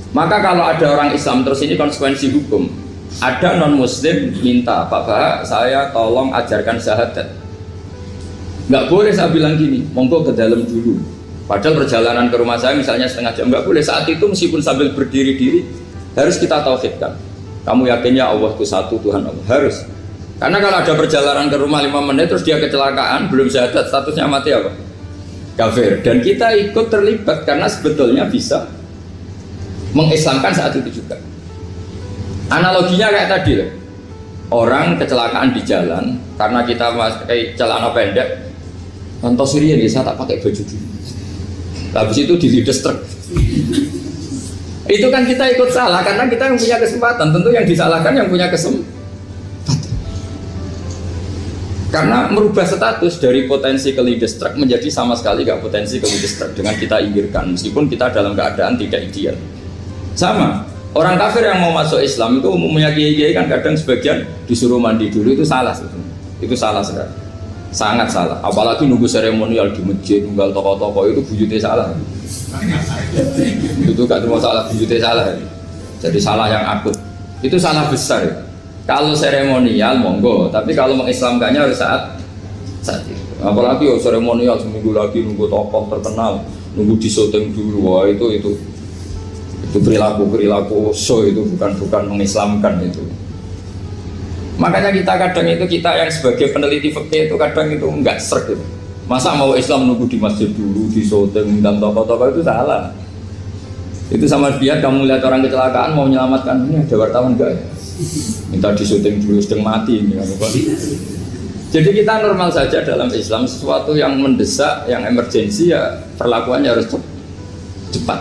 Maka kalau ada orang Islam, terus ini konsekuensi hukum, ada non muslim minta, Pak Bah, saya tolong ajarkan syahadat. Nggak boleh saya bilang gini, monggo ke dalam dulu. Padahal perjalanan ke rumah saya misalnya setengah jam, nggak boleh. Saat itu meskipun sambil berdiri-diri harus kita tauhidkan. Kamu yakinnya Allah itu satu, Tuhan Allah, harus. Karena kalau ada perjalanan ke rumah 5 menit terus dia kecelakaan, belum syahadat, statusnya mati apa? Kafir. Dan kita ikut terlibat karena sebetulnya bisa mengislamkan saat itu juga. Analoginya kayak tadi loh. Orang kecelakaan di jalan karena kita pakai celana pendek, contoh Syria nih, saya tak pakai baju dulu. Habis itu dilides truk. Itu kan kita ikut salah karena kita yang punya kesempatan. Tentu yang disalahkan yang punya kesempatan. Karena merubah status dari potensi kelides truk menjadi sama sekali gak potensi kelides truk dengan kita inggirkan, meskipun kita dalam keadaan tidak ideal. Sama. Orang kafir yang mau masuk Islam itu umumnya kiai-kiai kan kadang sebagian disuruh mandi dulu, itu salah sebetulnya. Itu salah sekali. Sangat salah, apalagi nunggu seremonial di masjid, nunggal tokoh-tokoh itu bujutnya salah. Itu gak cuma salah, bujutnya salah. Jadi salah yang akut. Itu salah besar. Kalau seremonial monggo, tapi kalau mengislamkannya harus saat itu. Apalagi seremonial seminggu lagi nunggu tokoh terkenal, nunggu disyuting dulu, wah itu perilaku show, itu bukan mengislamkan itu. Makanya kita yang sebagai peneliti fikih itu kadang itu enggak serg gitu. Masa mau Islam nunggu di masjid dulu, di syuting dan tokoh-tokoh, itu salah. Itu sama dia kamu lihat orang kecelakaan mau menyelamatkan, ini ada wartawan enggak ya? Minta di syuting dulu sedang mati ini. Jadi kita normal saja dalam Islam, sesuatu yang mendesak, yang emergensi ya perlakuannya harus cepat.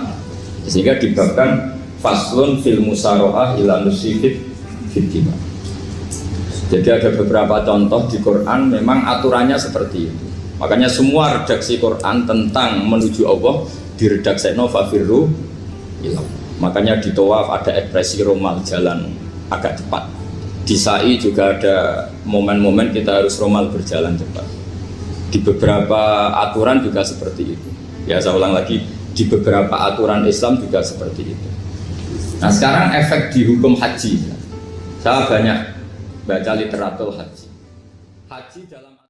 Sehingga dibabkan faslun fil musaroah ila nusifid fitima. Jadi ada beberapa contoh di Quran memang aturannya seperti itu. Makanya semua redaksi Quran tentang menuju Allah diredakseno fafirru ilallah. Makanya di tawaf ada ekspresi romal, jalan agak cepat. Di sa'i juga ada momen-momen kita harus romal, berjalan cepat. Di beberapa aturan juga seperti itu. Ya saya ulang lagi, di beberapa aturan Islam juga seperti itu. Nah sekarang efek di hukum haji. Saya banyak baca literatur haji. Haji dalam